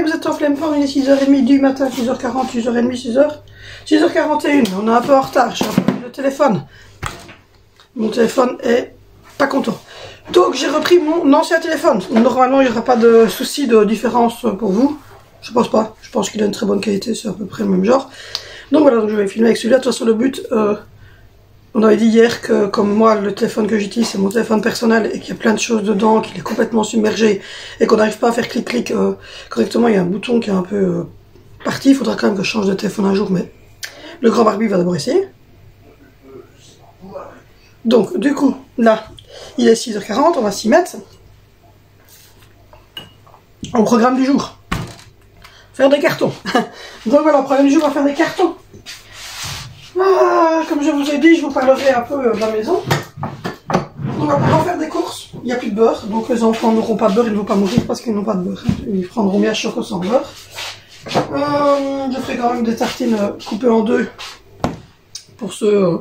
vous êtes en flemme fort, il est 6h30 du matin, 6h40, 6h30, 6h41, on est un peu en retard, j'ai un peu le téléphone. Mon téléphone est pas content. Donc j'ai repris mon ancien téléphone. Normalement il n'y aura pas de souci de différence pour vous. Je pense pas, je pense qu'il a une très bonne qualité, c'est à peu près le même genre. Donc voilà, donc je vais filmer avec celui-là. De toute façon le but, on avait dit hier que comme moi le téléphone que j'utilise c'est mon téléphone personnel et qu'il y a plein de choses dedans, qu'il est complètement submergé et qu'on n'arrive pas à faire clic-clic correctement. Il y a un bouton qui est un peu parti, il faudra quand même que je change de téléphone un jour, mais le grand Barbie va d'abord essayer. Donc du coup, là, il est 6h40, on va s'y mettre. Au programme du jour, faire des cartons. Donc voilà, au programme du jour, on va faire des cartons. Ah, comme je vous ai dit, je vous parlerai un peu de la maison. On va pouvoir faire des courses. Il n'y a plus de beurre, donc les enfants n'auront pas de beurre, ils ne vont pas mourir parce qu'ils n'ont pas de beurre. Ils prendront bien choco sans beurre. Je ferai quand même des tartines coupées en deux pour ceux,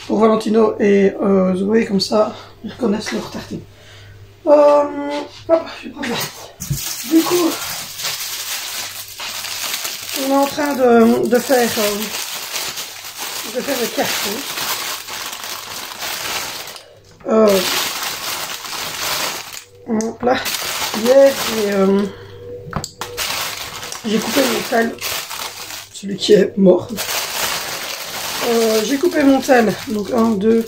pour Valentino et Zoé, comme ça ils reconnaissent leurs tartines. Hop, je vais prendre là. Du coup, on est en train de faire des cartons. Là, hier, j'ai coupé mon tel, celui qui est mort. J'ai coupé mon tel, donc 1, 2,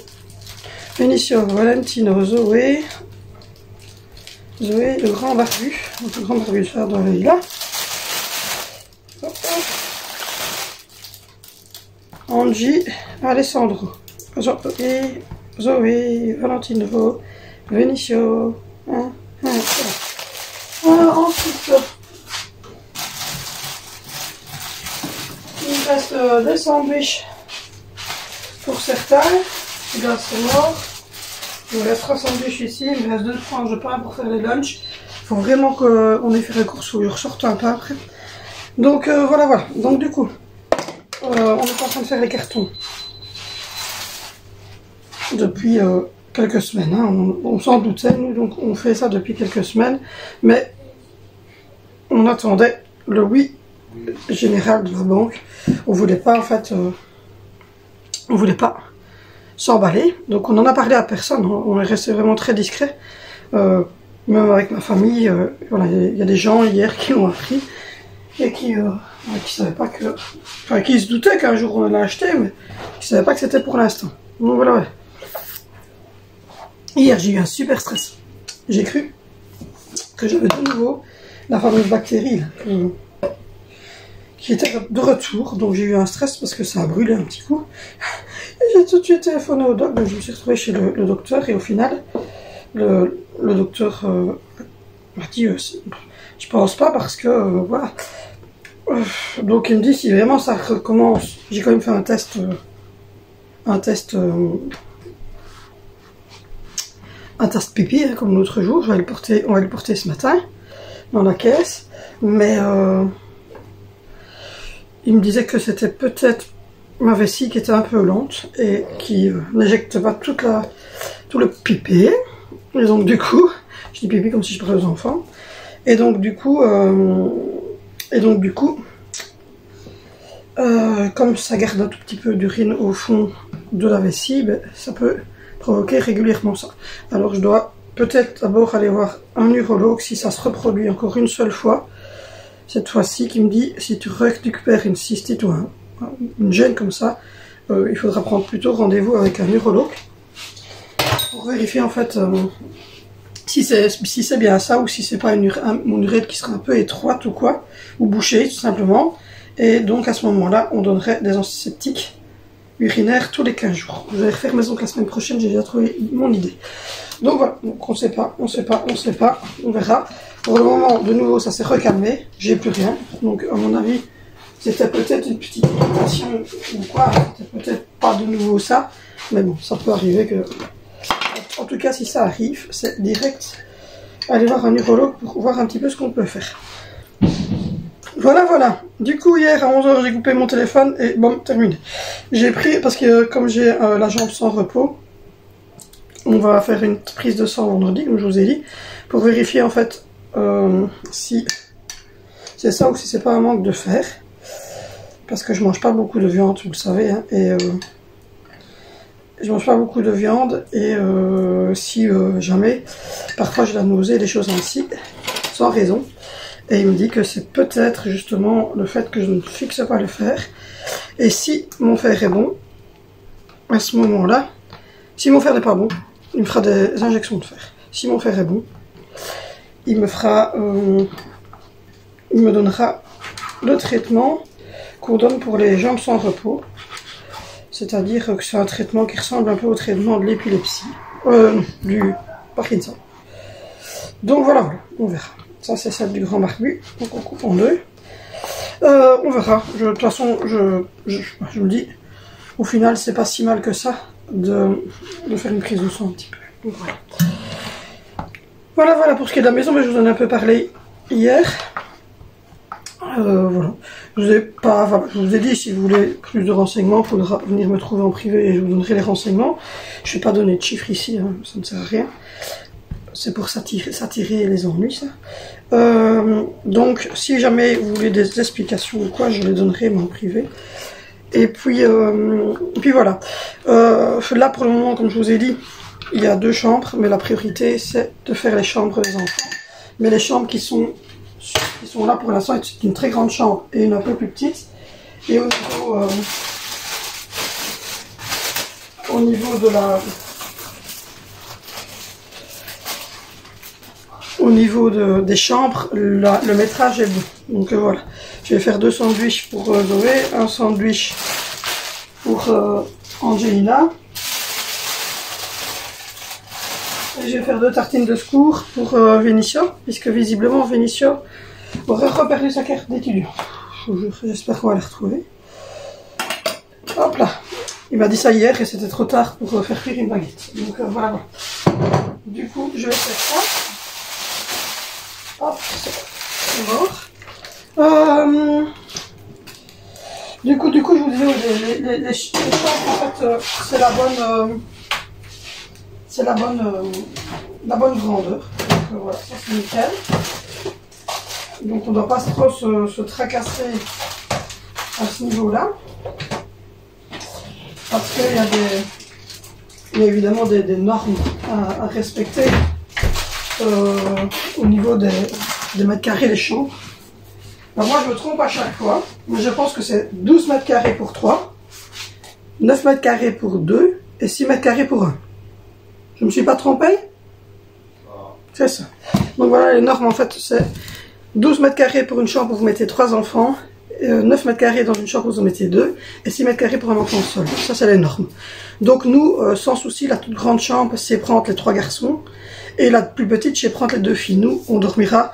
Benicio, Valentino, Zoé, le grand barbu, donc le grand barbu ça dans l'œil là. Angie, Alessandro, Zoé, Valentino, Benicio. Ensuite, il me reste des sandwichs pour certains. Là c'est mort. Il me reste 3 sandwichs ici. Il me reste 2 tranches de pain pour faire les lunchs. Il faut vraiment qu'on ait fait les courses. Il faut que je ressorte un pain après. Donc voilà. Donc du coup, on est en train de faire les cartons depuis quelques semaines. Hein. On s'en doutait, nous, donc on fait ça depuis quelques semaines. Mais on attendait le oui général de la banque. On voulait pas en fait, on voulait pas s'emballer. Donc on n'en a parlé à personne. On est resté vraiment très discret. Même avec ma famille, voilà, il y a des gens hier qui l'ont appris et qui savaient pas que, enfin qui se doutaient qu'un jour on l'a acheté, mais qui savaient pas que c'était pour l'instant. Donc voilà. Ouais. Hier j'ai eu un super stress. J'ai cru que j'avais de nouveau la fameuse bactérie là, qui était de retour, donc j'ai eu un stress parce que ça a brûlé un petit coup. Et j'ai tout de suite téléphoné au doc, donc je me suis retrouvée chez le docteur et au final, le docteur m'a dit je pense pas parce que voilà. Donc il me dit si vraiment ça recommence, j'ai quand même fait un test pipi hein, comme l'autre jour, on va le porter ce matin dans la caisse, mais il me disait que c'était peut-être ma vessie qui était un peu lente et qui n'éjecte pas tout le pipi. Et donc du coup, je dis pipi comme si je parlais aux enfants. Et donc du coup, comme ça garde un tout petit peu d'urine au fond de la vessie, ben, ça peut provoquer régulièrement ça. Alors je dois peut-être d'abord aller voir un urologue si ça se reproduit encore une seule fois. Cette fois-ci, qui me dit si tu récupères une cystite ou une gêne comme ça, il faudra prendre plutôt rendez-vous avec un urologue pour vérifier en fait si c'est bien ça ou si c'est pas mon urètre qui sera un peu étroite ou quoi, ou bouchée tout simplement. Et donc à ce moment-là, on donnerait des antiseptiques urinaires tous les 15 jours. Je vais refaire mes ongles la semaine prochaine, j'ai déjà trouvé mon idée. Donc voilà, donc on sait pas, on verra. Pour le moment, de nouveau, ça s'est recalmé, j'ai plus rien. Donc à mon avis, c'était peut-être une petite irritation ou quoi, c'était peut-être pas de nouveau ça, mais bon, ça peut arriver que... En tout cas, si ça arrive, c'est direct aller voir un urologue pour voir un petit peu ce qu'on peut faire. Voilà. Du coup, hier à 11h, j'ai coupé mon téléphone et bon, terminé. J'ai pris, parce que comme j'ai la jambe sans repos, on va faire une prise de sang vendredi, comme je vous ai dit, pour vérifier en fait si c'est ça ou si c'est pas un manque de fer. Parce que je mange pas beaucoup de viande, vous le savez, hein, et je mange pas beaucoup de viande, et si jamais, parfois j'ai la nausée, des choses ainsi, sans raison. Et il me dit que c'est peut-être justement le fait que je ne fixe pas le fer. Et si mon fer est bon, à ce moment-là, si mon fer n'est pas bon, il me fera des injections de fer. Si mon fer est bon, il me fera, il me donnera le traitement qu'on donne pour les jambes sans repos. C'est-à-dire que c'est un traitement qui ressemble un peu au traitement de l'épilepsie, du Parkinson. Donc voilà, on verra. Ça c'est celle du grand barbu, donc on coupe en deux. On verra. De toute façon, je vous dis, au final, c'est pas si mal que ça de faire une prise de sang un petit peu. Donc voilà. Voilà pour ce qui est de la maison, mais je vous en ai un peu parlé hier. Voilà. Je vous ai dit, si vous voulez plus de renseignements, il faudra venir me trouver en privé et je vous donnerai les renseignements. Je ne vais pas donner de chiffres ici, hein, ça ne sert à rien. C'est pour s'attirer les ennuis, ça. Donc, si jamais vous voulez des explications ou quoi, je les donnerai en privé. Et puis voilà. Là, pour le moment, comme je vous ai dit, il y a 2 chambres, mais la priorité, c'est de faire les chambres des enfants. Mais les chambres qui sont là pour l'instant, c'est une très grande chambre et une un peu plus petite. Et au niveau de la... Au niveau des chambres, le métrage est bon. Donc voilà, je vais faire 2 sandwichs pour Zoé, un sandwich pour Angelina. Et je vais faire 2 tartines de secours pour Vinicio, puisque visiblement Vinicio aurait reperdu sa carte d'étudiant. J'espère qu'on va la retrouver. Hop là, il m'a dit ça hier et c'était trop tard pour faire cuire une baguette. Donc voilà. Du coup, je vais faire ça. Hop, c'est mort. Du coup, je vous disais, les chambres, en fait, c'est la bonne grandeur. Donc voilà, ça c'est nickel. Donc on ne doit pas trop se tracasser à ce niveau-là. Parce qu'il y a évidemment des normes à respecter. Au niveau des mètres carrés des chambres. Alors moi je me trompe à chaque fois, mais je pense que c'est 12 mètres carrés pour 3, 9 mètres carrés pour 2 et 6 mètres carrés pour 1. Je me suis pas trompé? C'est ça. Donc voilà, les normes en fait c'est 12 mètres carrés pour une chambre où vous mettez 3 enfants, 9 mètres carrés dans une chambre où vous en mettez 2 et 6 mètres carrés pour un enfant seul. Ça c'est les normes. Donc nous, sans souci, la toute grande chambre c'est prendre les 3 garçons. Et la plus petite, chez prendre les 2 filles. Nous, on dormira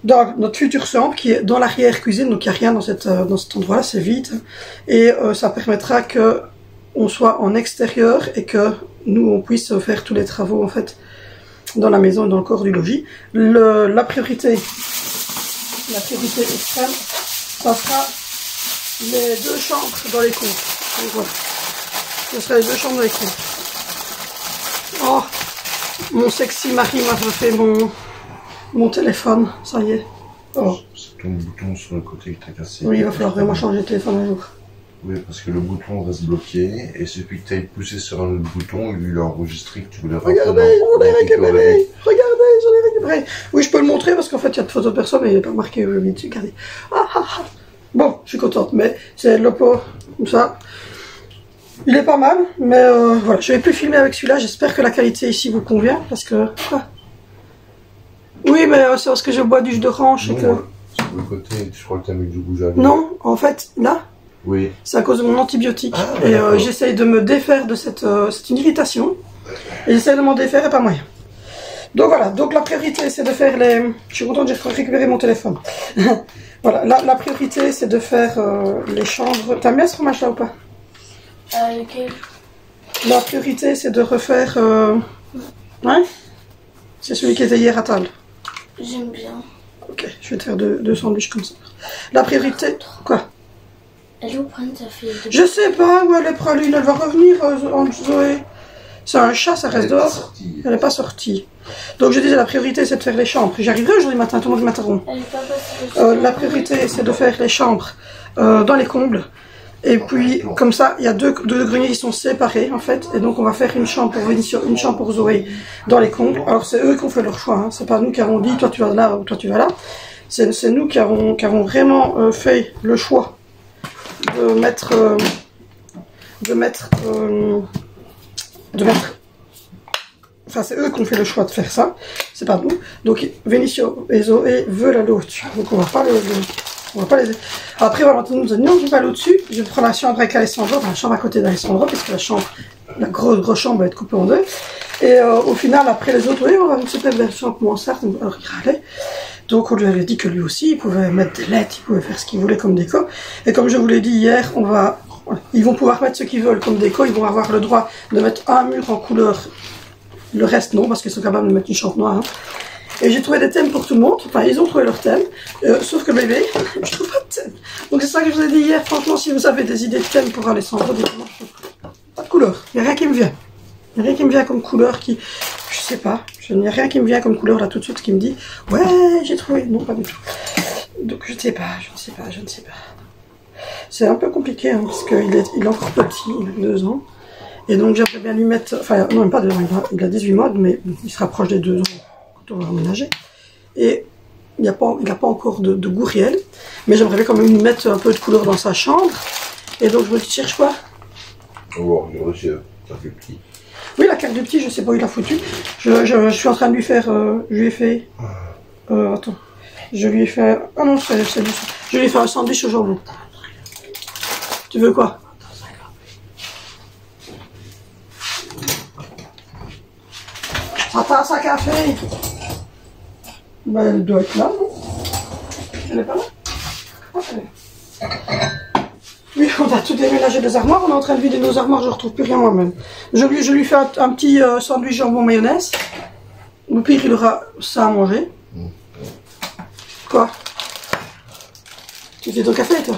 dans notre future chambre qui est dans l'arrière-cuisine. Donc, il n'y a rien dans cet endroit-là, c'est vide. Et ça permettra qu'on soit en extérieur et que nous, on puisse faire tous les travaux, en fait, dans la maison et dans le corps du logis. La priorité extrême, ça sera les 2 chambres dans les cours. Donc, voilà. Ce sera les 2 chambres dans les cours. Oh! Mon sexy mari m'a refait mon téléphone, ça y est. Oh. C'est ton bouton sur le côté que tu as cassé. Oui, il va falloir vraiment changer de téléphone un jour. Oui, parce que le bouton reste bloqué, et celui que tu as poussé sur un autre bouton, il a enregistré que tu voulais rentrer. Regardez, j'en ai récupéré. Regardez, j'en ai récupéré. Oui, je peux le montrer parce qu'en fait, il y a de photos de personnes, mais il n'est pas marqué. Regardez. Bon, je suis contente, mais c'est l'Oppo, comme ça. Il est pas mal, mais voilà, je vais plus filmer avec celui-là. J'espère que la qualité ici vous convient, parce que... Oui, mais c'est parce que je bois du jus d'orange et que... Sur le côté, je crois que tu as mis du rouge à lèvres. Non, en fait, là, oui. C'est à cause de mon antibiotique. Et j'essaye de me défaire de cette... c'est une irritation. Et j'essaye de m'en défaire et pas moyen. Donc voilà, donc la priorité c'est de faire les... Je suis contente, j'ai récupéré mon téléphone. Voilà, la priorité c'est de faire les chambres... T'aimes bien ce fromage là ou pas? Lequel? La priorité c'est de refaire... Ouais. C'est celui qui était hier à table. J'aime bien. Ok, je vais te faire 2 sandwichs comme ça. La priorité... Quoi? Elle est où prendre ta fille? Je sais pas où elle est praline, elle va revenir, Zoé. C'est un chat, ça reste dehors. Elle n'est pas sortie. Donc je disais, la priorité c'est de faire les chambres. J'arriverai aujourd'hui matin, tout le monde m'interrompt. Elle est pas passée. La priorité c'est de faire les chambres dans les combles. Et puis, comme ça, il y a deux greniers qui sont séparés, en fait. Et donc, on va faire une chambre pour Vénition, une chambre pour Zoé dans les combles. Alors, c'est eux qui ont fait leur choix, hein. C'est pas nous qui avons dit, toi tu vas là ou toi tu vas là. C'est nous qui avons vraiment fait le choix de mettre... Enfin, c'est eux qui ont fait le choix de faire ça. C'est pas nous. Donc, Vénition et Zoé veulent aller au-dessus. Donc, on va pas les... Après, Valentine nous a dit non, je vais pas aller au-dessus. Je vais prendre la chambre avec Alessandro, enfin, la chambre à côté d'Alessandro, puisque la grosse chambre va être coupée en deux. Et au final, après les autres, oui, on va une super belle chambre mansarde. Alors, il râlait. Donc, on lui avait dit que lui aussi, il pouvait mettre des lettres, il pouvait faire ce qu'il voulait comme déco. Et comme je vous l'ai dit hier, ils vont pouvoir mettre ce qu'ils veulent comme déco. Ils vont avoir le droit de mettre un mur en couleur. Le reste, non, parce qu'ils sont capables de mettre une chambre noire. Hein. Et j'ai trouvé des thèmes pour tout le monde. Enfin, ils ont trouvé leur thème. Sauf que bébé, je trouve pas de thème. Donc c'est ça que je vous ai dit hier. Franchement, si vous avez des idées de thème pour Alessandro, dites-moi. Pas de couleur. Il n'y a rien qui me vient. Il n'y a rien qui me vient comme couleur qui... Je sais pas. Il n'y a rien qui me vient comme couleur là tout de suite qui me dit « Ouais, j'ai trouvé. » Non, pas du tout. Donc je ne sais pas. C'est un peu compliqué hein, parce qu'il est encore petit. Il a 2 ans. Et donc j'aimerais bien lui mettre... Enfin, non, même pas 2 ans. Il a 18 mois, mais il se rapproche des 2 ans. On va emménager. Et il n'a pas encore de goût réel. Mais j'aimerais bien quand même lui mettre un peu de couleur dans sa chambre. Et donc je me dis, cherche quoi? Oh, ça fait petit. Oui, la carte du petit, je sais pas où il l'a foutu. Je suis en train de lui faire... je lui ai fait... attends. Je lui ai fait... Ah non, c'est lui. Je lui ai fait un sandwich au jambon. Tu veux quoi? Ça tasse à café. Ben, elle doit être là, non? Elle est pas là? Ah, elle est là. Oui, on a tout déménagé des armoires. On est en train de vider nos armoires. Je ne retrouve plus rien moi-même. Je lui fais un petit sandwich jambon mayonnaise. Au pire, il aura ça à manger. Quoi? Tu fais ton café, toi?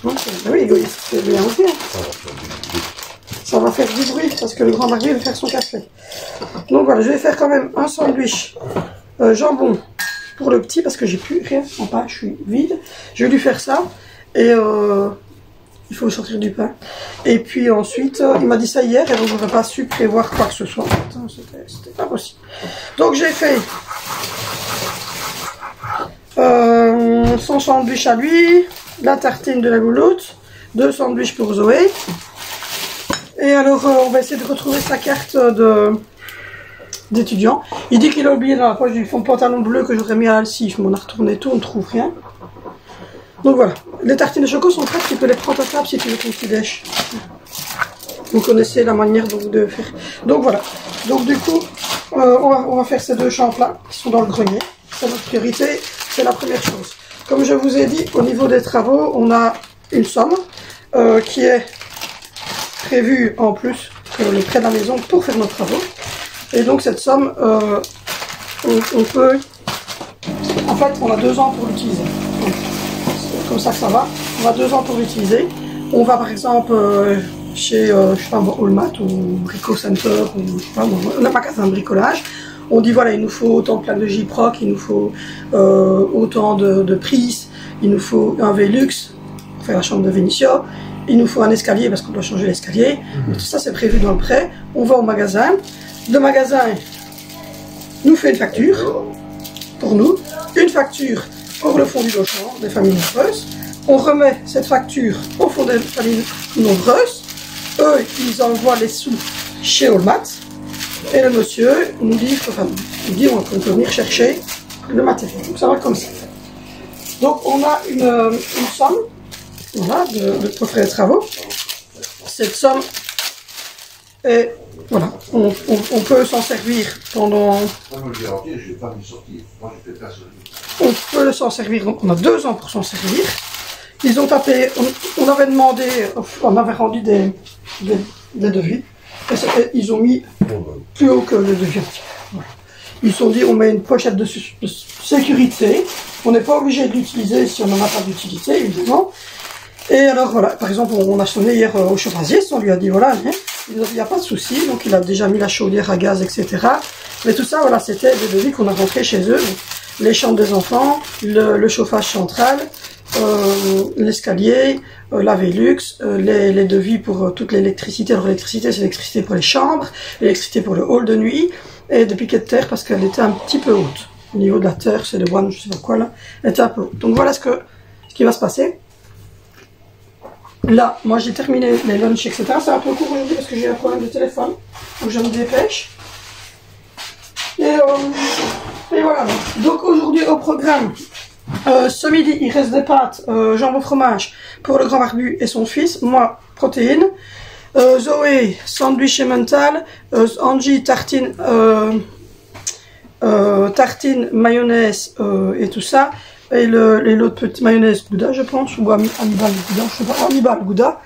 Non, ben oui, égoïste. C'est bien aussi. Hein. Ça va faire du bruit parce que le grand mari va faire son café. Donc voilà, je vais faire quand même un sandwich jambon pour le petit parce que j'ai plus rien en pain, je suis vide. Je vais lui faire ça et il faut sortir du pain. Et puis ensuite, il m'a dit ça hier et donc je n'aurais pas su prévoir quoi que ce soit. C'était pas possible. Donc j'ai fait son sandwich à lui, la tartine de la louloute, 2 sandwichs pour Zoé. Et alors, on va essayer de retrouver sa carte d'étudiant. Il dit qu'il a oublié dans la poche du fond de pantalon bleu que j'aurais mis à Alcif, mais on a retourné tout, on ne trouve rien. Donc voilà, les tartines de choco sont prêtes, tu peux les prendre à table si tu veux ton petit déj. Vous connaissez la manière dont vous devez faire. Donc voilà, donc du coup, on va faire ces 2 chambres-là, qui sont dans le grenier. C'est notre priorité, c'est la première chose. Comme je vous ai dit, au niveau des travaux, on a une somme qui est... prévu en plus que le prêt de la maison pour faire nos travaux. Et donc cette somme, on peut... En fait, on a 2 ans pour l'utiliser. C'est comme ça que ça va. On a 2 ans pour l'utiliser. On va par exemple chez, je sais pas, Walmart ou Brico Center, ou je sais pas, on n'a pas qu'à faire un bricolage. On dit voilà, il nous faut autant de plaques de J-Proc, il nous faut autant de prises, il nous faut un Velux pour faire la chambre de Vénition. Il nous faut un escalier parce qu'on doit changer l'escalier. Tout ça, c'est prévu dans le prêt. On va au magasin. Le magasin nous fait une facture pour nous. Une facture pour le fonds du logement des familles nombreuses. On remet cette facture au fonds des familles nombreuses. Eux, ils envoient les sous chez Olmat. Et le monsieur nous dit, on peut venir chercher le matériel. Donc ça va comme ça. Donc on a une somme. Voilà, pour faire les travaux. Cette somme est, voilà, on peut s'en servir pendant... On peut s'en servir, donc on a 2 ans pour s'en servir. Ils ont tapé, on avait demandé, on avait rendu des devis. Et ils ont mis plus haut que le devis. Voilà. Ils se sont dit, on met une pochette de sécurité. On n'est pas obligé de l'utiliser si on n'en a pas d'utilité, évidemment. Et alors voilà, par exemple, on a sonné hier au chauffagiste, on lui a dit voilà, il n'y a pas de souci. Donc il a déjà mis la chaudière à gaz, etc. Mais tout ça, voilà, c'était des devis qu'on a rentrés chez eux. Donc, les chambres des enfants, le chauffage central, l'escalier, la Velux, les devis pour toute l'électricité. Alors l'électricité, c'est l'électricité pour les chambres, l'électricité pour le hall de nuit, et des piquets de terre parce qu'elle était un petit peu haute. Au niveau de la terre, c'est le one, je sais pas quoi là, elle était un peu haute. Donc voilà ce qui va se passer. Là, moi j'ai terminé les lunchs, etc. C'est un peu court aujourd'hui parce que j'ai un problème de téléphone, donc je me dépêche. Et voilà. Donc aujourd'hui au programme, ce midi il reste des pâtes, jambon au fromage pour le grand barbu et son fils. Moi, protéines. Zoé, sandwich emmental. Angie, tartine, tartine, mayonnaise et tout ça. Et l'autre petite mayonnaise Gouda, je pense, ou Hannibal Gouda, je sais pas, Hannibal Gouda.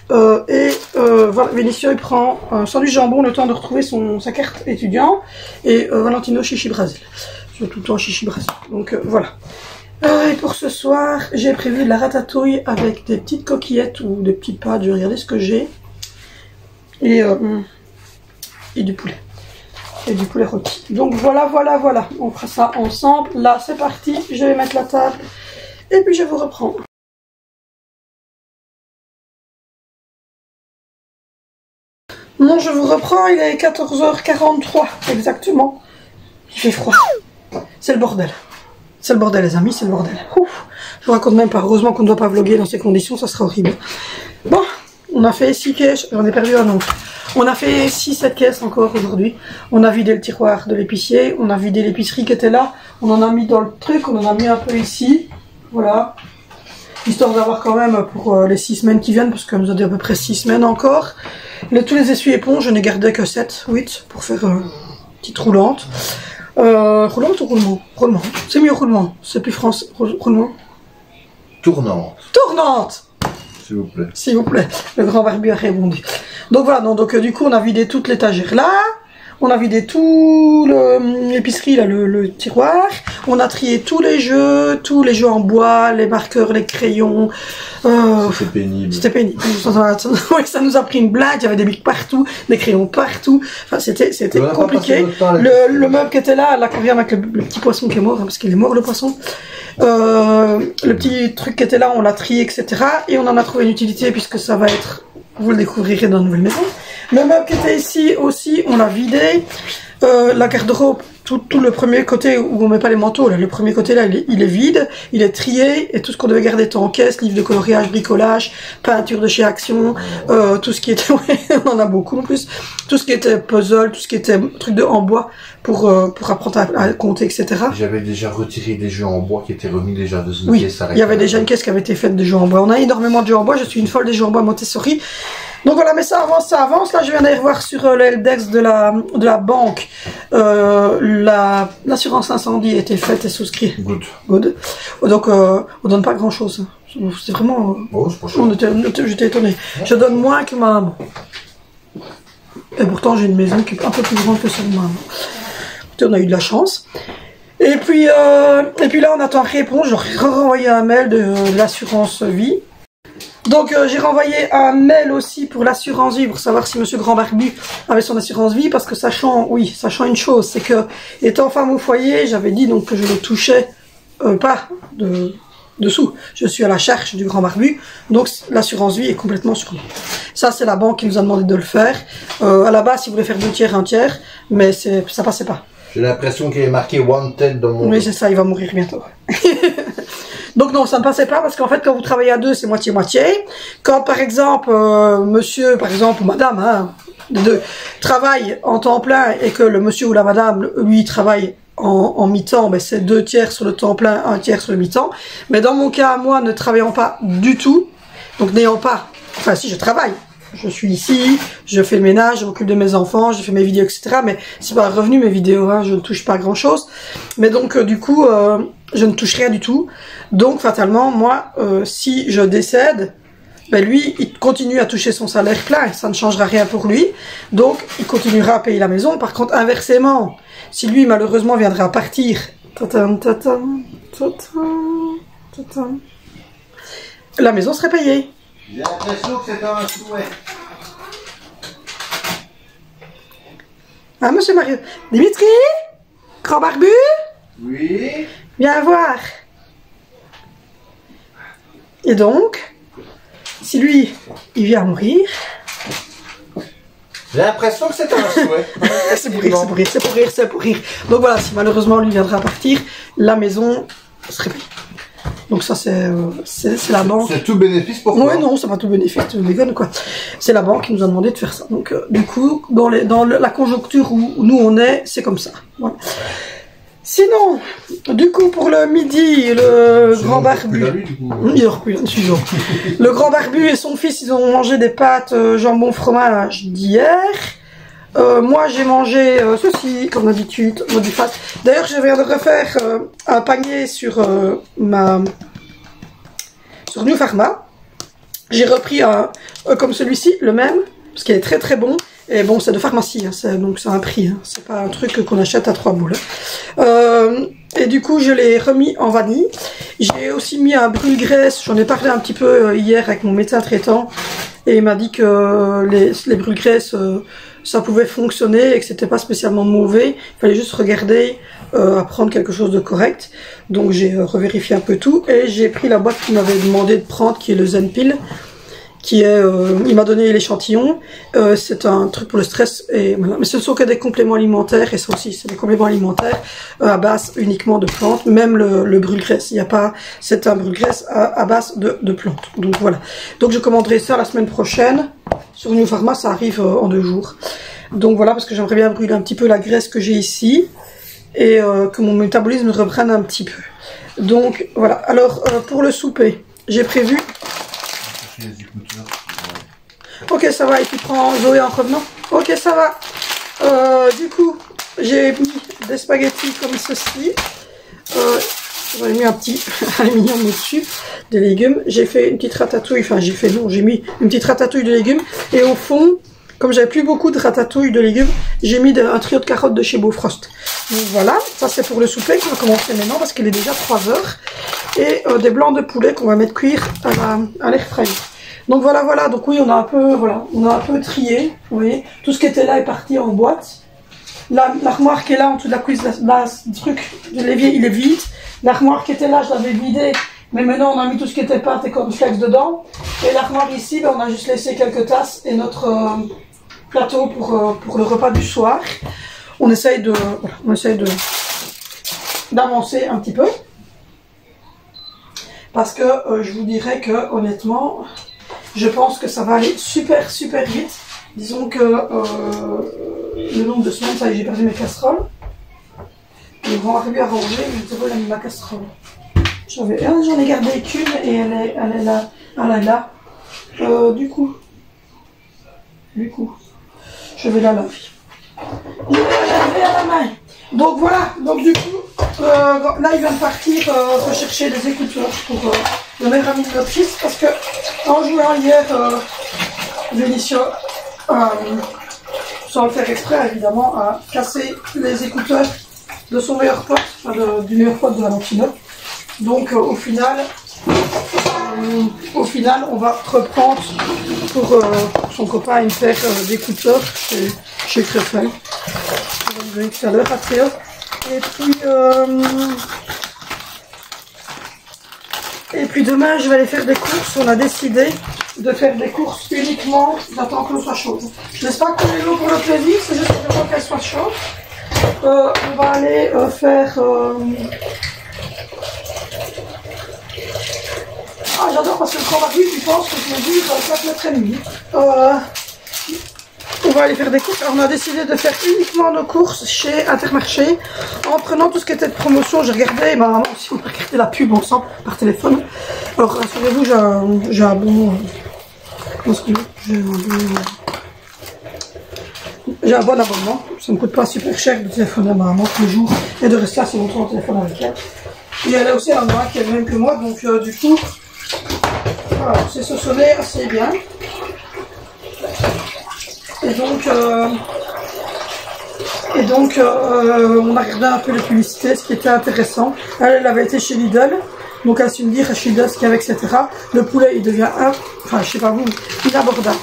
Voilà, Vénicio il prend un sandwich jambon le temps de retrouver sa carte étudiant, et Valentino chichi Brasil. C'est tout le temps chichi Brasil. Donc voilà. Et pour ce soir, j'ai prévu de la ratatouille avec des petites coquillettes ou des petites pâtes. Je vais regarder ce que j'ai. Et du poulet. Et du poulet rôti. Donc voilà. On fera ça ensemble. Là, c'est parti. Je vais mettre la table. Et puis je vous reprends. Non, je vous reprends. Il est 14h43 exactement. Il fait froid. C'est le bordel. C'est le bordel, les amis. C'est le bordel. Ouf. Je vous raconte même pas. Heureusement qu'on ne doit pas vlogger dans ces conditions. Ça sera horrible. Bon. On a fait 6 caisses, j'en ai perdu un autre. On a fait 6-7 caisses encore aujourd'hui. On a vidé le tiroir de l'épicier, on a vidé l'épicerie qui était là. On en a mis dans le truc, on en a mis un peu ici. Voilà. Histoire d'avoir quand même pour les 6 semaines qui viennent, parce qu'elle nous a dit à peu près 6 semaines encore. Tous les essuie-éponges, je n'ai gardé que 7, 8 pour faire petite roulante. Roulante ou roulement? Roulement. C'est mieux roulement, c'est plus français. Roulement. Tournante. Tournante! S'il vous plaît. S'il vous plaît. Le grand barbu a répondu. Donc voilà, donc du coup on a vidé toute l'étagère là. On a vidé tout l'épicerie là, le tiroir. On a trié tous les jeux en bois, les marqueurs, les crayons. C'était pénible. C'était pénible. Ça nous a pris une blague. Il y avait des bics partout, des crayons partout. Enfin, c'était compliqué. Le meuble qui était là, l'aquarium avec le petit poisson qui est mort, hein, parce qu'il est mort le poisson. Le petit truc qui était là, on l'a trié, etc. Et on en a trouvé une utilité puisque ça va être, vous le découvrirez dans la nouvelle maison. Le meuble qui était ici aussi, on l'a vidé. La garde-robe, tout le premier côté où on met pas les manteaux, là, le premier côté là, il est vide, il est trié, et tout ce qu'on devait garder était en caisse, livre de coloriage, bricolage, peinture de chez Action, tout ce qui était, ouais, on en a beaucoup en plus, tout ce qui était puzzle, tout ce qui était truc en bois pour apprendre à compter, etc. J'avais déjà retiré des jeux en bois qui étaient remis déjà dans une oui, caisse. Il y avait déjà une caisse qui avait été faite de jeux en bois. On a énormément de jeux en bois, je suis une folle des jeux en bois Montessori. Donc voilà, mais ça avance. Là, je viens d'aller voir sur le helpdesk de la banque. L'assurance incendie a été faite et souscrite. Good. Donc, on donne pas grand chose. C'est vraiment. Oh, c'est pas cher. J'étais étonné. Je donne moins que ma maman. Et pourtant, j'ai une maison qui est un peu plus grande que celle de ma maman. Écoutez, on a eu de la chance. Et puis là, on attend réponse. J'ai renvoyé un mail de l'assurance vie. Donc j'ai renvoyé un mail aussi pour l'assurance vie pour savoir si Monsieur Grand Barbu avait son assurance vie, parce que sachant une chose, c'est que étant femme au foyer, j'avais dit donc que je ne touchais pas de dessous. Je suis à la charge du Grand Barbu, donc l'assurance vie est complètement sur moi. Ça c'est la banque qui nous a demandé de le faire. À la base, il voulait faire 2 tiers, 1 tiers, mais ça passait pas. J'ai l'impression qu'il est marqué wanted dans mon. Oui, c'est ça, il va mourir bientôt. Donc non, ça ne passait pas, parce qu'en fait, quand vous travaillez à 2, c'est moitié-moitié. Quand, par exemple, monsieur, par exemple, ou madame, hein, travaille en temps plein, et que le monsieur ou la madame, lui, travaille en mi-temps, ben c'est 2 tiers sur le temps plein, 1 tiers sur le mi-temps. Mais dans mon cas, moi, ne travaillant pas du tout, donc n'ayant pas, enfin si, je travaille. Je suis ici, je fais le ménage, je m'occupe de mes enfants, je fais mes vidéos, etc. Mais c'est pas un revenu, mes vidéos, hein, je ne touche pas grand-chose. Mais donc, du coup, je ne touche rien du tout. Donc, fatalement, moi, si je décède, ben lui, il continue à toucher son salaire plein. Ça ne changera rien pour lui. Donc, il continuera à payer la maison. Par contre, inversement, si lui, malheureusement, viendra à partir, la maison serait payée. J'ai l'impression que c'est un souhait. Hein, monsieur Mario? Dimitri? Grand barbu? Oui. Viens voir. Et donc, si lui, il vient à mourir... J'ai l'impression que c'est un souhait. C'est pour rire, c'est pour rire, c'est pour rire, c'est pour rire. Donc voilà, si malheureusement lui viendra à partir, la maison serait payée. Donc ça c'est la banque. C'est tout bénéfice pour toi. Ouais non, c'est pas tout bénéfice, tu déconnes quoi. C'est la banque qui nous a demandé de faire ça. Donc du coup, dans la conjoncture où nous on est, c'est comme ça. Voilà. Sinon, du coup pour le midi, le grand barbu. Il dort plus là, toujours. Le grand barbu et son fils, ils ont mangé des pâtes jambon fromage d'hier. Moi j'ai mangé ceci comme d'habitude, Modifast. D'ailleurs je viens de refaire un panier sur sur New Pharma. J'ai repris un comme celui-ci, le même, parce qu'il est très très bon. Et bon, c'est de pharmacie, hein, donc c'est un prix, hein, c'est pas un truc qu'on achète à 3 boules. Et du coup, je l'ai remis en vanille. J'ai aussi mis un brûle-graisse, j'en ai parlé un petit peu hier avec mon médecin traitant, et il m'a dit que les brûle-graisses, ça pouvait fonctionner et que c'était pas spécialement mauvais. Il fallait juste regarder à prendre quelque chose de correct. Donc j'ai revérifié un peu tout, et j'ai pris la boîte qu'il m'avait demandé de prendre, qui est le Zenpil. Qui est, il m'a donné l'échantillon, c'est un truc pour le stress, et voilà. Mais ce ne sont que des compléments alimentaires, et ça aussi c'est des compléments alimentaires à base uniquement de plantes, même le brûle-graisse, il n'y a pas, c'est un brûle-graisse à base de plantes, donc voilà. Donc je commanderai ça la semaine prochaine, sur New Pharma, ça arrive en 2 jours. Donc voilà, parce que j'aimerais bien brûler un petit peu la graisse que j'ai ici, et que mon métabolisme reprenne un petit peu. Donc voilà, alors pour le souper, j'ai prévu... Les écouteurs. Ok, ça va, et tu prends Zoé en revenant. Ok, ça va. Du coup, j'ai mis des spaghettis comme ceci. J'en ai mis un petit aluminium au-dessus, des légumes. J'ai fait une petite ratatouille, enfin j'ai mis une petite ratatouille de légumes. Et au fond, comme j'avais plus beaucoup de ratatouille de légumes, j'ai mis un trio de carottes de chez Beaufrost. Donc voilà, ça c'est pour le souper qu'on va commencer maintenant parce qu'il est déjà 3 heures. Et des blancs de poulet qu'on va mettre cuire à l'air fryer. Donc voilà, donc oui on a un peu trié, vous voyez, tout ce qui était là est parti en boîte. L'armoire qui est là en dessous de la cuisine, le truc de l'évier il est vide. L'armoire qui était là je l'avais vidée, mais maintenant on a mis tout ce qui était pâte et cornflakes dedans. Et l'armoire ici, ben, on a juste laissé quelques tasses et notre plateau pour le repas du soir. On essaye d'avancer un petit peu. Parce que je vous dirais que honnêtement, je pense que ça va aller super vite. Disons que le nombre de semaines, ça y est, j'ai perdu mes casseroles. Ils vont arriver à ranger, mais je sais pas, ma casserole. J'en ai gardé qu'une et elle est là. Elle est là. Du coup, je vais la laver. Je vais la laver à la main. Donc voilà, donc du coup, là il vient de partir rechercher des écouteurs pour le meilleur ami de notre fils, parce que en jouant hier, Vénitia, sans le faire exprès évidemment, a cassé les écouteurs de son meilleur pote, enfin du meilleur pote de Valentina. Donc au final, on va reprendre pour son copain une paire d'écouteurs chez Crefel. Je vais tout à l'heure après. Et puis demain je vais aller faire des courses. On a décidé de faire des courses uniquement, j'attends que l'eau soit chaude. Je laisse pas couler l'eau pour le plaisir, c'est juste que j'attends qu'elle soit chaude. On va aller faire... Ah j'adore parce que le grand barbu, tu penses que je me dis, il va pas mettre nuit. On va aller faire des courses. Alors on a décidé de faire uniquement nos courses chez Intermarché en prenant tout ce qui était de promotion. J'ai regardé, ma maman aussi on a regardé la pub ensemble par téléphone. Alors rassurez-vous, j'ai un bon... J'ai un bon abonnement. Ça me coûte pas super cher de téléphoner à ma maman tous les jours et de rester assez longtemps au téléphone avec elle. Et elle a aussi un mois qui est le même que moi, donc du coup, voilà, c'est se sonner assez bien. Et donc, on a regardé un peu les publicités, ce qui était intéressant. Elle avait été chez Lidl, donc elle a su me dire chez Lidl ce qu'il y avait, etc. Le poulet, il devient, enfin, je sais pas vous, inabordable.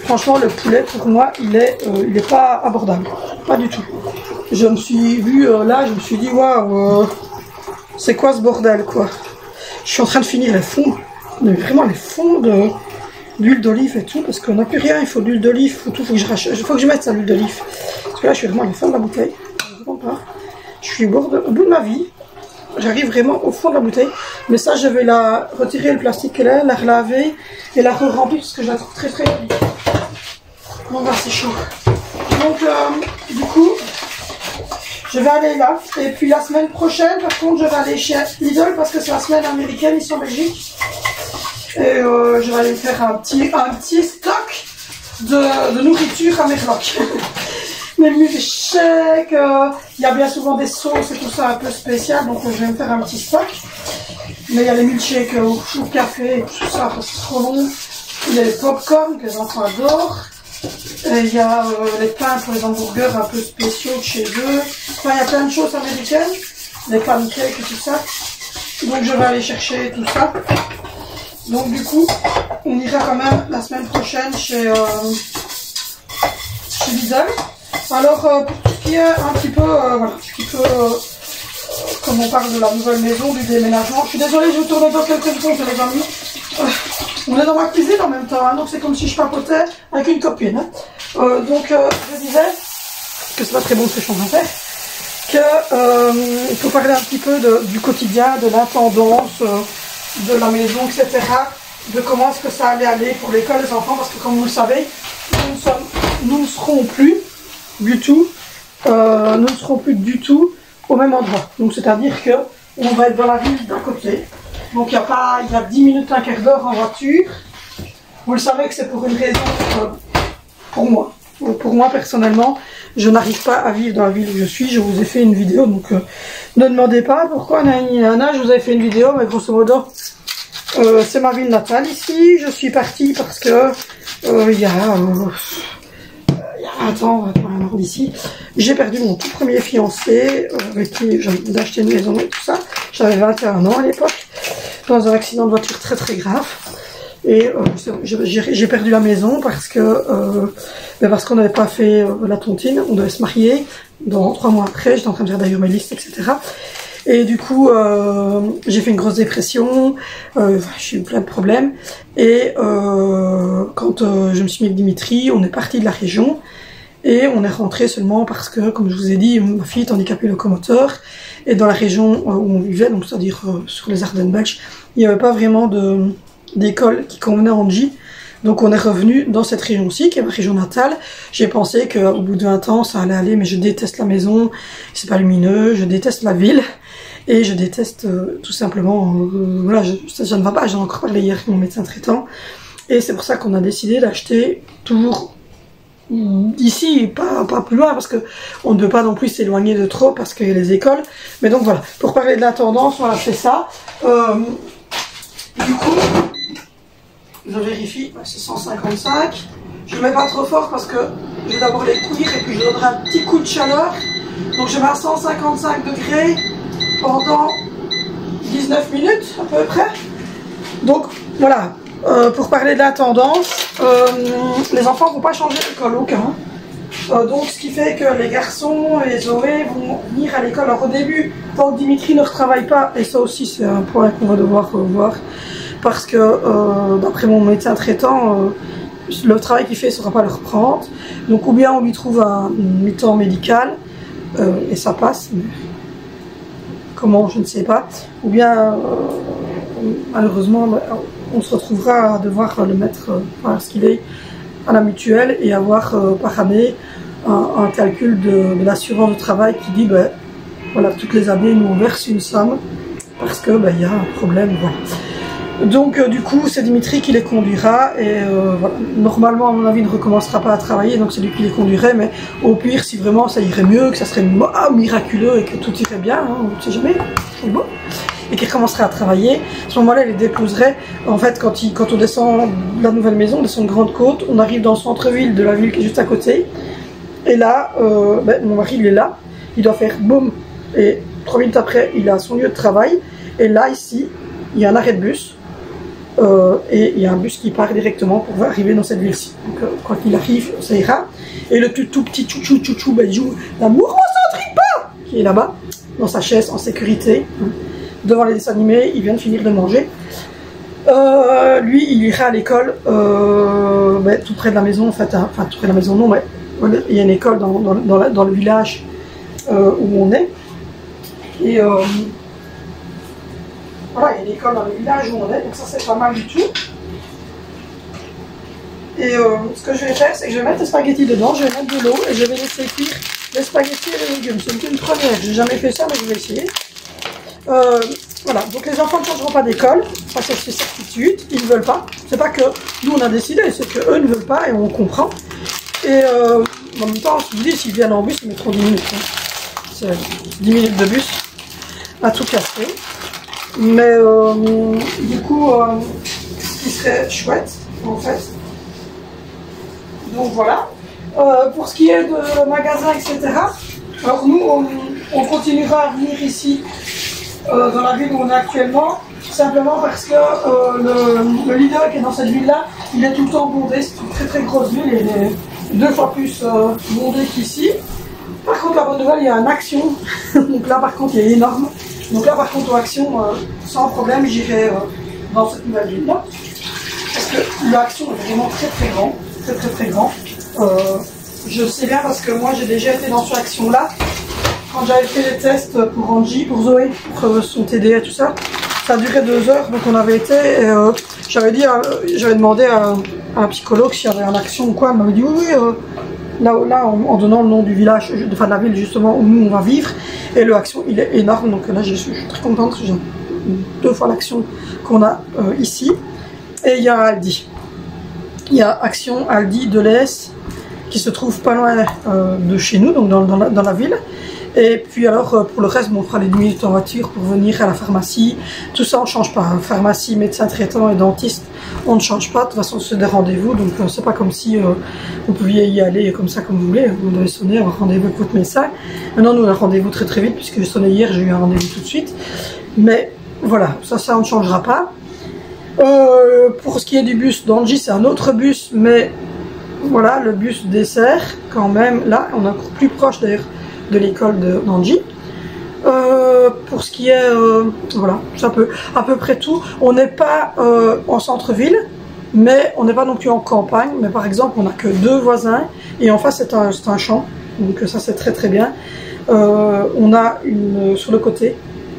Franchement, le poulet, pour moi, il est pas abordable. pas du tout. Je me suis vue là, je me suis dit, waouh, c'est quoi ce bordel, quoi. Je suis en train de finir les fonds, mais vraiment les fonds d'huile d'olive et tout, parce qu'on n'a plus rien, il faut de l'huile d'olive, faut tout, faut que je mette ça, l'huile d'olive. Parce que là, je suis vraiment à la fin de la bouteille. Je suis au bout de ma vie. J'arrive vraiment au fond de la bouteille. Mais ça, je vais la retirer le plastique qu'elle est, la relaver et la re-remplir parce que je la trouve très très jolie. Bon, bah, c'est chaud. Donc, du coup, je vais aller là. Et puis la semaine prochaine, par contre, je vais aller chez Lidl parce que c'est la semaine américaine ici en Belgique. Et je vais aller faire un petit stock de nourriture à Merloc. Les milkshakes, il y a bien souvent des sauces et tout ça un peu spécial, donc je vais me faire un petit stock. Mais il y a les milkshakes au chou café et tout ça, parce que c'est trop long. Il y a les popcorn que les enfants adorent. Et il y a les pains pour les hamburgers un peu spéciaux de chez eux. Enfin, il y a plein de choses américaines, les pancakes et tout ça. Donc je vais aller chercher tout ça. Donc du coup, on ira quand même la semaine prochaine chez Lidl. Alors, pour tout ce qui est un petit peu, voilà, comme on parle de la nouvelle maison, du déménagement, je suis désolée, je vais vous tourner dans quelques secondes, les amis. On est dans ma cuisine en même temps, hein, donc c'est comme si je papotais avec une copine. Hein. Donc, je disais que c'est pas très bon ce que je suis en train de faire, qu'il faut parler un petit peu du quotidien, de l'intendance, de la maison, etc. De comment est-ce que ça allait aller pour l'école des enfants, parce que comme vous le savez, nous ne serons plus du tout, nous ne serons plus du tout au même endroit. Donc c'est-à-dire que on va être dans la ville d'à côté. Donc il y a 10 minutes, un quart d'heure en voiture. Vous le savez que c'est pour une raison pour moi. Pour moi personnellement, je n'arrive pas à vivre dans la ville où je suis. Je vous ai fait une vidéo, donc ne demandez pas pourquoi je vous avais fait une vidéo, mais grosso modo, c'est ma ville natale ici. Je suis partie parce que il y a un temps, d'ici, j'ai perdu mon tout premier fiancé avec qui j'ai acheté une maison et tout ça. J'avais 21 ans à l'époque, dans un accident de voiture très très grave. Et j'ai perdu la maison parce qu'on n'avait pas fait la tontine. On devait se marier dans 3 mois après. J'étais en train de faire d'ailleurs mes listes, etc. Et du coup, j'ai fait une grosse dépression, j'ai eu plein de problèmes. Et quand je me suis mis avec Dimitri, on est parti de la région et on est rentré seulement parce que, comme je vous ai dit, ma fille est handicapée locomoteur. Et dans la région où on vivait, donc c'est-à-dire sur les Ardennes belges, il n'y avait pas vraiment d'école qui convenait à Angie. Donc on est revenu dans cette région-ci, qui est ma région natale. J'ai pensé qu'au bout de 20 ans, ça allait aller, mais je déteste la maison, c'est pas lumineux, je déteste la ville. Et je déteste tout simplement, voilà, ça ne va pas, j'en ai encore parlé hier avec mon médecin traitant. Et c'est pour ça qu'on a décidé d'acheter toujours ici, pas plus loin, parce que on ne peut pas non plus s'éloigner de trop, parce qu'il y a les écoles. Mais donc voilà, pour parler de la tendance, voilà, c'est ça. Du coup, je vérifie, c'est 155. Je ne mets pas trop fort parce que je vais d'abord les cuire et puis je donnerai un petit coup de chaleur. Donc je mets à 155 degrés pendant 19 minutes à peu près. Donc voilà, pour parler de la tendance, les enfants ne vont pas changer d'école, aucun. Donc ce qui fait que les garçons et Zoé vont venir à l'école. Alors au début, tant que Dimitri ne retravaille pas, et ça aussi c'est un point qu'on va devoir voir, parce que d'après mon médecin traitant, le travail qu'il fait ne sera pas le reprendre. Donc ou bien on lui trouve un mi-temps médical, et ça passe. Mais comment, je ne sais pas. Ou bien, malheureusement, on se retrouvera à devoir le mettre, parce qu'il est à la mutuelle, et avoir par année un calcul de l'assurance de travail qui dit, ben, voilà, toutes les années, nous on verse une somme, parce que ben, y a un problème, voilà. Donc du coup c'est Dimitri qui les conduira et voilà. Normalement à mon avis il ne recommencera pas à travailler, donc c'est lui qui les conduirait, mais au pire si vraiment ça irait mieux, que ça serait miraculeux et que tout irait bien, hein, on ne sait jamais, c'est beau, et qu'il recommencerait à travailler, à ce moment-là il les dépouserait. En fait quand on descend de la nouvelle maison, on descend de Grande Côte, on arrive dans le centre-ville de la ville qui est juste à côté, et là ben, mon mari il est là, il doit faire boum, et 3 minutes après il a son lieu de travail, et là ici il y a un arrêt de bus. Et il y a un bus qui part directement pour arriver dans cette ville-ci. Donc quand il arrive, ça ira. Et le tout petit chouchou, ben, il joue l'amour on s'en pas, qui est là-bas, dans sa chaise, en sécurité, devant les dessins animés. Il vient de finir de manger. Lui, il ira à l'école ben, tout près de la maison, en fait. Hein. Enfin, tout près de la maison, non, mais il y a une école dans le village où on est. Et voilà, il y a une école dans le village où on est, donc ça c'est pas mal du tout. Et ce que je vais faire, c'est que je vais mettre les spaghettis dedans, je vais mettre de l'eau et je vais laisser cuire les spaghettis et les légumes. C'est une première, j'ai jamais fait ça, mais je vais essayer. Voilà, donc les enfants ne changeront pas d'école, ça c'est une certitude, ils ne veulent pas. C'est pas que nous on a décidé, c'est qu'eux ne veulent pas et on comprend. Et en même temps, je vous dis, s'ils viennent en bus, ils mettront 10 minutes. Hein. C'est 10 minutes de bus à tout casser. Mais du coup, ce qui serait chouette, en fait. Donc voilà. Pour ce qui est de magasins, etc., alors nous, on continuera à venir ici, dans la ville où on est actuellement, simplement parce que le leader qui est dans cette ville-là, il est tout le temps bondé. C'est une très très grosse ville, il est 2 fois plus bondé qu'ici. Par contre, la bonne nouvelle, il y a un Action. Donc là, par contre, il est énorme. Donc là, par contre, au Action, sans problème, j'irai dans cette nouvelle ville-là. Parce que l'Action est vraiment très très grand. Très très très grand. Je sais bien parce que moi, j'ai déjà été dans cette Action-là. Quand j'avais fait les tests pour Angie, pour Zoé, pour son TD et tout ça, ça a duré 2 heures. Donc on avait été, j'avais demandé à un psychologue s'il y avait un Action ou quoi. Elle m'avait dit oui, là en donnant le nom du village, enfin de la ville justement où nous on va vivre. Et le Action, il est énorme. Donc là, je suis très contente. J'ai 2 fois l'Action qu'on a ici. Et il y a Aldi. Il y a Action Aldi de l'Est qui se trouve pas loin de chez nous, donc dans la ville. Et puis alors pour le reste, on fera les 10 minutes en voiture pour venir à la pharmacie. Tout ça on ne change pas. Pharmacie, médecin traitant et dentiste, on ne change pas. De toute façon c'est des rendez-vous, donc c'est pas comme si vous pouviez y aller comme ça comme vous voulez. Vous devez sonner, avoir rendez-vous avec votre médecin. Maintenant nous on a rendez-vous très très vite puisque j'ai sonné hier, j'ai eu un rendez-vous tout de suite. Mais voilà, ça on ne changera pas. Pour ce qui est du bus d'Angie, c'est un autre bus, mais voilà, le bus dessert quand même. Là on est encore plus proche d'ailleurs de l'école d'Angie. Pour ce qui est, voilà, c'est à peu près tout. On n'est pas en centre-ville, mais on n'est pas non plus en campagne. Mais par exemple, on n'a que 2 voisins et en face c'est un champ, donc ça c'est très très bien. On a sur le côté,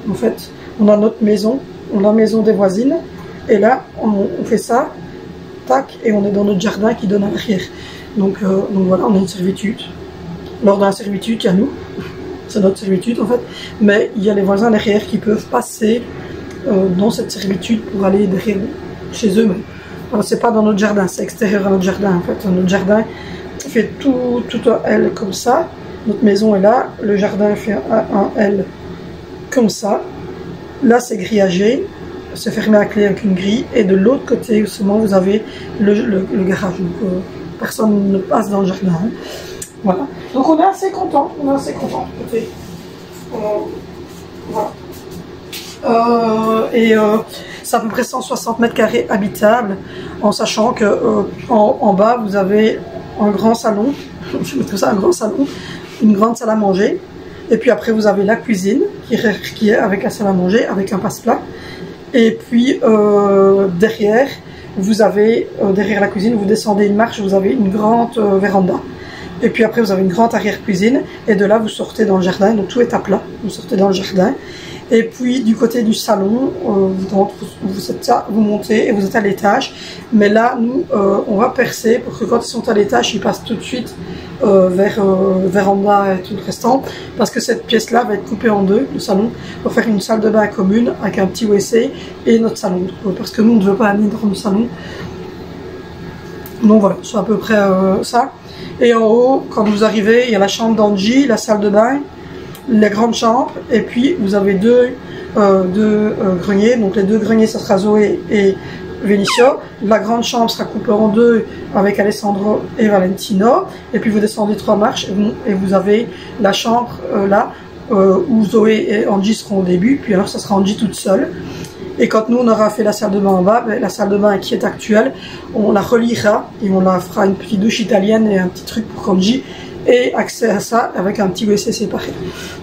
en fait, on a notre maison, on a la maison des voisines, et là on fait ça, tac, et on est dans notre jardin qui donne à l'arrière. Donc voilà, on a une servitude. Lors de la servitude, il y a nous, c'est notre servitude en fait, mais il y a les voisins derrière qui peuvent passer dans cette servitude pour aller derrière chez eux. Alors c'est pas dans notre jardin, c'est extérieur à notre jardin en fait. Notre jardin fait tout un L comme ça, notre maison est là, le jardin fait un L comme ça. Là c'est grillagé, c'est fermé à clé avec une grille, et de l'autre côté seulement vous avez le garage, donc personne ne passe dans le jardin. Hein. Voilà, donc on est assez content, écoutez. Voilà. C'est à peu près 160 mètres carrés habitables, en sachant que en bas vous avez un grand salon, je mets tout ça un grand salon, une grande salle à manger, et puis après vous avez la cuisine qui est avec la salle à manger, avec un passe-plat, et puis derrière vous avez, derrière la cuisine, vous descendez une marche, vous avez une grande véranda. Et puis après, vous avez une grande arrière-cuisine. Et de là, vous sortez dans le jardin. Donc tout est à plat. Vous sortez dans le jardin. Et puis du côté du salon, vous montez et vous êtes à l'étage. Mais là, nous, on va percer pour que quand ils sont à l'étage, ils passent tout de suite vers véranda et tout le restant. Parce que cette pièce-là va être coupée en 2, le salon, pour faire une salle de bain commune avec un petit WC et notre salon. Parce que nous, on ne veut pas un énorme salon. Donc voilà, c'est à peu près ça. Et en haut, quand vous arrivez, il y a la chambre d'Angie, la salle de bain, la grande chambre, et puis vous avez deux greniers. Donc les 2 greniers, ça sera Zoé et Vinicio. La grande chambre sera coupée en 2 avec Alessandro et Valentino. Et puis vous descendez 3 marches et vous avez la chambre là où Zoé et Angie seront au début. Puis alors ça sera Angie toute seule. Et quand nous on aura fait la salle de bain en bas, la salle de bain qui est actuelle, on la reliera et on la fera une petite douche italienne et un petit truc pour Kanji et accès à ça avec un petit WC séparé.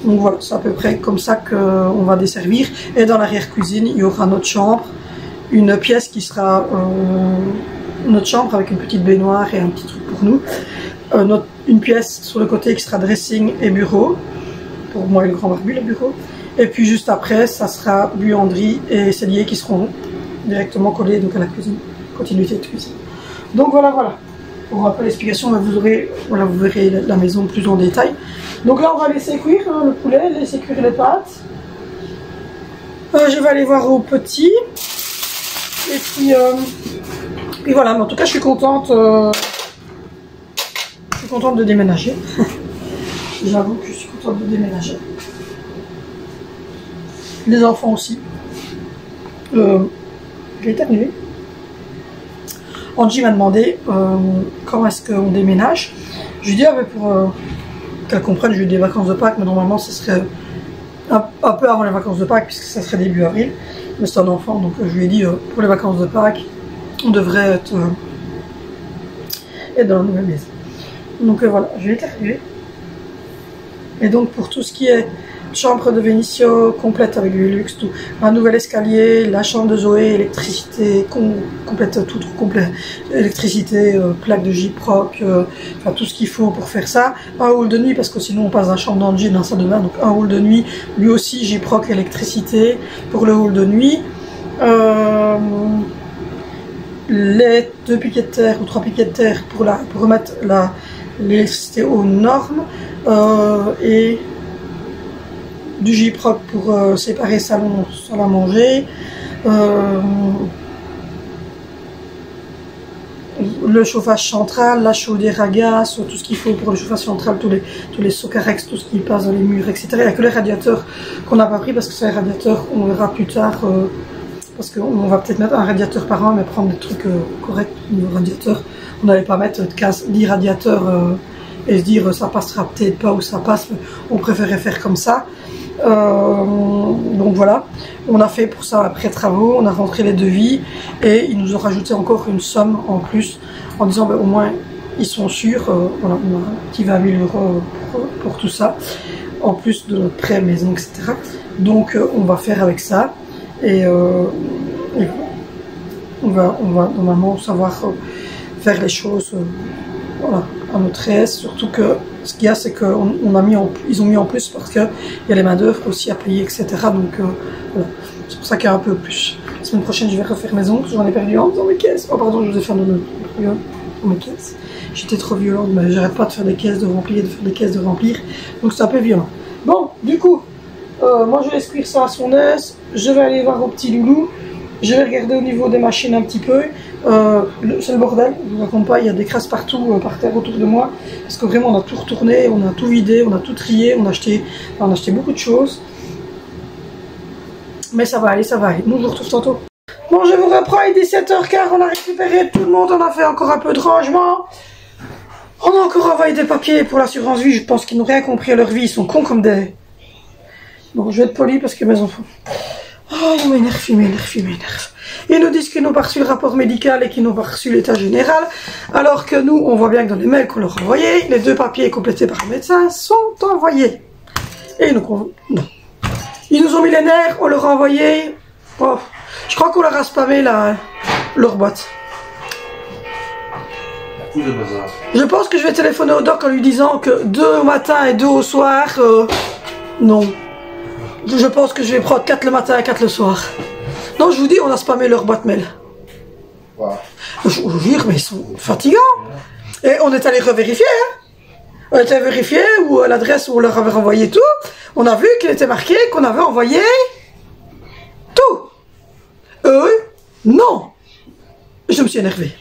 Donc voilà, c'est à peu près comme ça qu'on va desservir. Et dans l'arrière-cuisine, il y aura notre chambre, une pièce qui sera notre chambre avec une petite baignoire et un petit truc pour nous. Une pièce sur le côté qui sera dressing et bureau. Pour moi et le grand barbu, le bureau. Et puis juste après, ça sera buanderie et cellier qui seront directement collés donc à la cuisine. Continuité de cuisine. Donc voilà, voilà. Pour un peu l'explication, vous verrez la maison plus en détail. Donc là, on va laisser cuire le poulet, laisser cuire les pâtes. Je vais aller voir au petit. Et puis voilà, mais en tout cas, je suis contente de déménager. J'avoue que je suis contente de déménager. Les enfants aussi. J'ai éternué. Angie m'a demandé quand est-ce qu'on déménage. Je lui ai dit pour qu'elle comprenne, je lui ai dit des vacances de Pâques, mais normalement ce serait un peu avant les vacances de Pâques, puisque ça serait début avril. Mais c'est un enfant, donc je lui ai dit pour les vacances de Pâques, on devrait être dans la nouvelle maison. Donc voilà, j'ai éternué. Et donc pour tout ce qui est chambre de Vénitio complète avec Velux, tout, un nouvel escalier, la chambre de Zoé, électricité complète, tout complet, électricité, plaque de J-Proc, enfin tout ce qu'il faut pour faire ça, un hall de nuit parce que sinon on passe dans la chambre d'Angie dans la salle de bain, donc un hall de nuit, lui aussi J-Proc, électricité pour le hall de nuit, les 2 piquets de terre ou 3 piquets de terre pour remettre l'électricité aux normes et du J-Proc pour séparer salon à manger, le chauffage central, la chaudière à gaz, tout ce qu'il faut pour le chauffage central, tous les Socarex, tout ce qui passe dans les murs, etc. Il n'y a que les radiateurs qu'on n'a pas pris parce que c'est les radiateurs, on verra plus tard, parce qu'on va peut-être mettre un radiateur par an, mais prendre des trucs corrects au niveau radiateur. On n'allait pas mettre 10 radiateurs et se dire ça passera peut-être pas ou ça passe, mais on préférait faire comme ça. Donc voilà, on a fait pour ça après travaux, on a rentré les devis et ils nous ont rajouté encore une somme en plus en disant au moins ils sont sûrs, voilà, on a un petit 20 000 € pour tout ça en plus de notre prêt maison, etc. Donc on va faire avec ça et on va normalement savoir faire les choses voilà, à notre aise, surtout que ce qu'il y a, c'est qu'ils ont mis en plus parce qu'il y a les main d'œuvre aussi à payer, etc. Donc voilà, c'est pour ça qu'il y a un peu plus. La semaine prochaine, je vais refaire mes ongles, j'en ai perdu un dans mes caisses. Oh pardon, je vous ai fait dans mes caisses. J'étais trop violente, mais j'arrête pas de faire des caisses de remplir, donc c'est un peu violent. Bon, du coup, moi je laisse cuire ça à son aise, je vais aller voir au petit loulou, je vais regarder au niveau des machines un petit peu. C'est le bordel, je vous raconte pas, il y a des crasses partout par terre autour de moi parce que vraiment on a tout retourné, on a tout vidé, on a tout trié, on a acheté beaucoup de choses, mais ça va aller, nous je vous retrouve tantôt. Bon, je vous reprends, il est 17h15, on a récupéré tout le monde, on a fait encore un peu de rangement, on a encore envoyé des papiers pour l'assurance vie, je pense qu'ils n'ont rien compris à leur vie, ils sont cons comme des... Bon, je vais être poli parce que mes enfants... Oh, ils m'énervent. Ils nous disent qu'ils n'ont pas reçu le rapport médical et qu'ils n'ont pas reçu l'état général, alors que nous, on voit bien que dans les mails qu'on leur a envoyés, les 2 papiers complétés par le médecin sont envoyés. Et non. Ils nous ont mis les nerfs, on leur a envoyé. Oh, je crois qu'on leur a spammé leur boîte. Je pense que je vais téléphoner au doc en lui disant que 2 au matin et 2 au soir, non. Je pense que je vais prendre 4 le matin et 4 le soir. Non, je vous dis, on a spammé leur boîte mail. Wow. Je vous jure, mais ils sont fatigants. Et on est allé revérifier. On était vérifié où l'adresse où on leur avait renvoyé tout. On a vu qu'il était marqué qu'on avait envoyé tout. Eux, non. Je me suis énervé.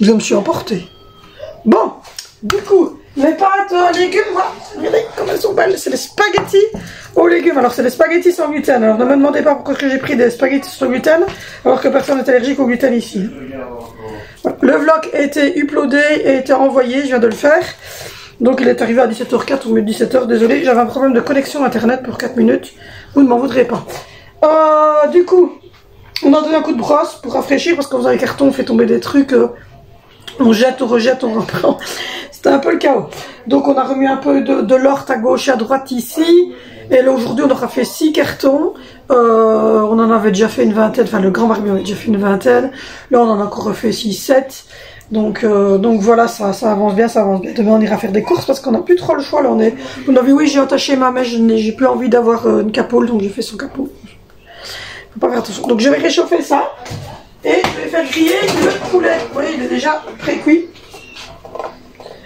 Je me suis emporté. Bon, du coup, les pâtes, légumes, voilà. Regardez comme elles sont belles. C'est les spaghettis aux légumes. Alors, c'est les spaghettis sans gluten. Alors, ne me demandez pas pourquoi j'ai pris des spaghettis sans gluten, alors que personne n'est allergique au gluten ici. Voilà. Le vlog a été uploadé et a été envoyé. Je viens de le faire. Donc, il est arrivé à 17h04 ou 17h. Désolé, j'avais un problème de connexion internet pour 4 minutes. Vous ne m'en voudrez pas. Du coup, on a donné un coup de brosse pour rafraîchir parce que dans un carton on fait tomber des trucs, on jette, on rejette, on reprend. C'était un peu le chaos. Donc on a remis un peu de l'ort à gauche et à droite ici. Et là aujourd'hui on aura fait 6 cartons. On en avait déjà fait une vingtaine, enfin le grand Barbie avait déjà fait une vingtaine. Là on en a encore refait 6-7. Donc voilà, ça avance bien, ça avance bien. Demain on ira faire des courses parce qu'on n'a plus trop le choix. Là on a vu, oui j'ai attaché ma mèche, j'ai plus envie d'avoir une capoule, donc j'ai fait son capot. Faut pas faire attention. Donc je vais réchauffer ça et je vais faire griller le poulet. Vous voyez, il est déjà pré-cuit.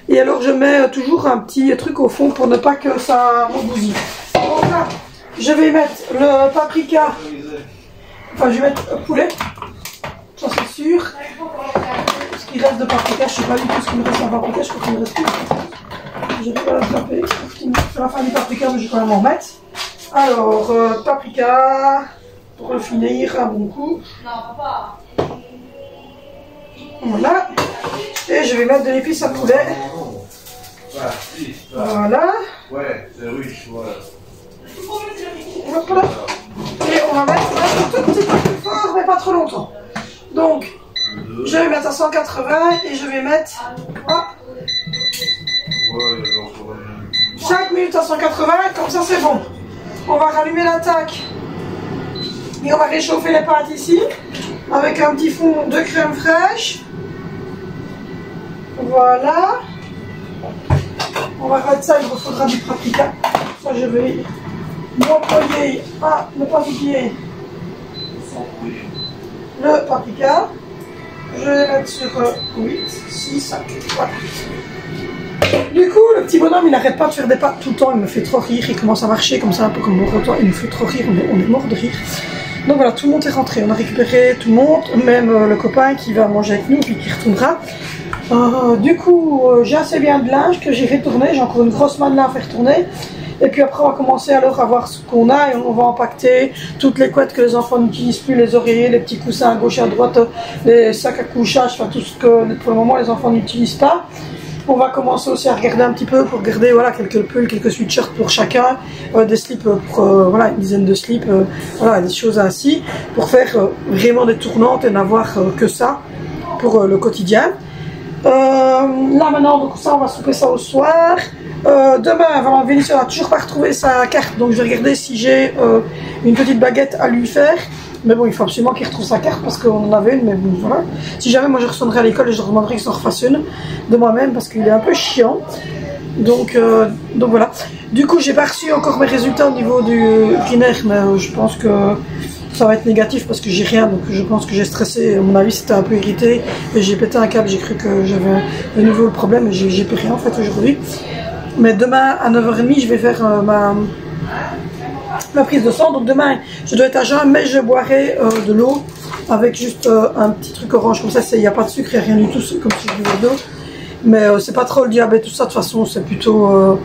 Et alors je mets toujours un petit truc au fond pour ne pas que ça m'embousille. Donc là, je vais mettre le paprika. Enfin, je vais mettre le poulet. Ça c'est sûr. Ce qui reste de paprika, je sais pas du tout ce qui me reste en paprika, je crois qu'il me reste plus. Je vais pas l'attraper. C'est la fin du paprika, mais je vais quand même en mettre. Alors, paprika. Pour le finir un bon coup. Voilà. Et je vais mettre de l'épice à poulet. Voilà. Ouais, c'est riche, voilà. Hop là. Et on va mettre un tout petit peu plus fort, mais pas trop longtemps. Donc, je vais mettre à 180 et je vais mettre 5 minutes à 180, comme ça c'est bon. On va rallumer l'attaque. Et on va réchauffer les pâtes ici, avec un petit fond de crème fraîche. Voilà. On va mettre ça, il me faudra du paprika. Ça, je vais m'employer à ne pas oublier le paprika. Je vais mettre sur 8, 6, 5, voilà. Du coup, le petit bonhomme, il n'arrête pas de faire des pâtes tout le temps. Il me fait trop rire. Il commence à marcher comme ça, un peu comme mon rotor. Il me fait trop rire. On est mort de rire. Donc voilà, tout le monde est rentré. On a récupéré tout le monde, même le copain qui va manger avec nous, puis qui retournera. Du coup, j'ai assez bien de linge que j'ai fait tourner. J'ai encore une grosse main de linge à faire tourner. Et puis après, on va commencer alors à voir ce qu'on a et on va empaqueter toutes les couettes que les enfants n'utilisent plus, les oreillers, les petits coussins à gauche et à droite, les sacs à couchage, enfin tout ce que pour le moment les enfants n'utilisent pas. On va commencer aussi à regarder un petit peu pour garder voilà, quelques pulls, quelques sweatshirts pour chacun, des slips pour voilà, une dizaine de slips, voilà, des choses ainsi, pour faire vraiment des tournantes et n'avoir que ça pour le quotidien. Là maintenant, donc ça on va souper ça au soir. Demain, voilà, Vénitia n'a toujours pas retrouvé sa carte, donc je vais regarder si j'ai une petite baguette à lui faire. Mais bon, il faut absolument qu'il retrouve sa carte parce qu'on en avait une, mais bon, voilà. Si jamais moi je retournerai à l'école et je demanderai qu'il s'en refasse une de moi-même parce qu'il est un peu chiant. Donc voilà. Du coup, j'ai pas reçu encore mes résultats au niveau du urinaire, mais je pense que ça va être négatif parce que j'ai rien, donc je pense que j'ai stressé. À mon avis, c'était un peu irrité et j'ai pété un câble. J'ai cru que j'avais de nouveau le problème et j'ai plus rien en fait aujourd'hui. Mais demain à 9h30, je vais faire ma prise de sang. Donc demain, je dois être à jeun, mais je boirai de l'eau avec juste un petit truc orange. Comme ça, il n'y a pas de sucre, il n'y a rien du tout, c'est comme si je buvais de l'eau. Mais c'est pas trop le diabète, tout ça. De toute façon, c'est plutôt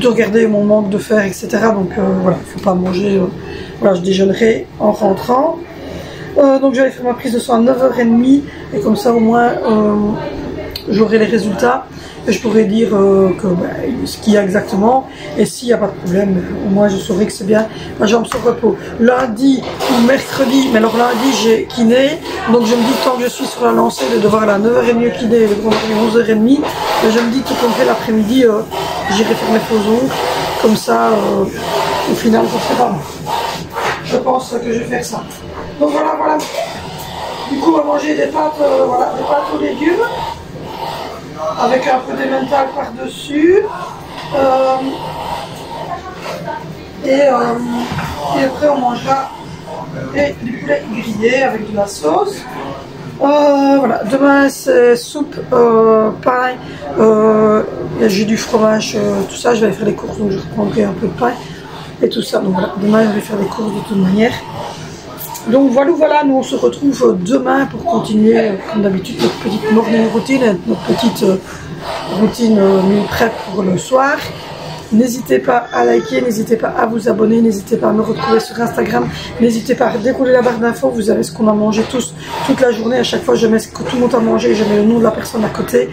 regarder mon manque de fer, etc. Donc voilà, il ne faut pas manger. Voilà, je déjeunerai en rentrant. Donc je vais faire ma prise de sang à 9h30 et comme ça au moins j'aurai les résultats et je pourrai dire ce qu'il y a exactement et s'il n'y a pas de problème, au moins je saurai que c'est bien ma jambe sur repos. Lundi ou mercredi, mais alors lundi j'ai kiné, donc je me dis tant que je suis sur la lancée de devoir aller à 9h30 au kiné et le grand à 11h30, et je me dis tout comme fait l'après-midi j'irai faire mes faux ongles, comme ça au final ça serait pas mal. Je pense que je vais faire ça. Donc voilà. Du coup, on va manger des pâtes, des pâtes aux légumes, avec un peu d'emmental par-dessus. Et après, on mangera du poulet grillé avec de la sauce. Voilà, demain c'est soupe, pain, j'ai du fromage, tout ça. Je vais aller faire les courses, donc je reprendrai un peu de pain. Et tout ça, donc voilà, demain je vais faire des courses de toute manière. Donc voilà, nous on se retrouve demain pour continuer comme d'habitude notre petite morning routine, notre petite routine meal prep pour le soir. N'hésitez pas à liker, n'hésitez pas à vous abonner, n'hésitez pas à me retrouver sur Instagram, n'hésitez pas à dérouler la barre d'infos, vous avez ce qu'on a mangé tous, toute la journée, à chaque fois je mets ce que tout le monde a mangé, je mets le nom de la personne à côté,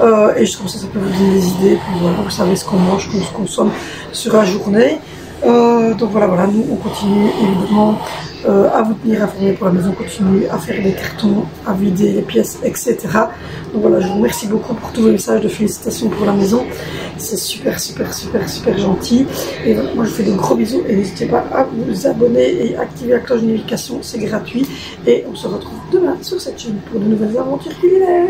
et comme ça peut vous donner des idées, puis voilà, vous savez ce qu'on mange, qu'on se consomme sur la journée. Donc voilà, nous on continue évidemment à vous tenir informés pour la maison, on continue à faire des cartons, à vider les pièces, etc. Donc voilà, je vous remercie beaucoup pour tous vos messages de félicitations pour la maison. C'est super gentil. Et voilà, moi je vous fais de gros bisous et n'hésitez pas à vous abonner et activer la cloche de notification, c'est gratuit. Et on se retrouve demain sur cette chaîne pour de nouvelles aventures culinaires.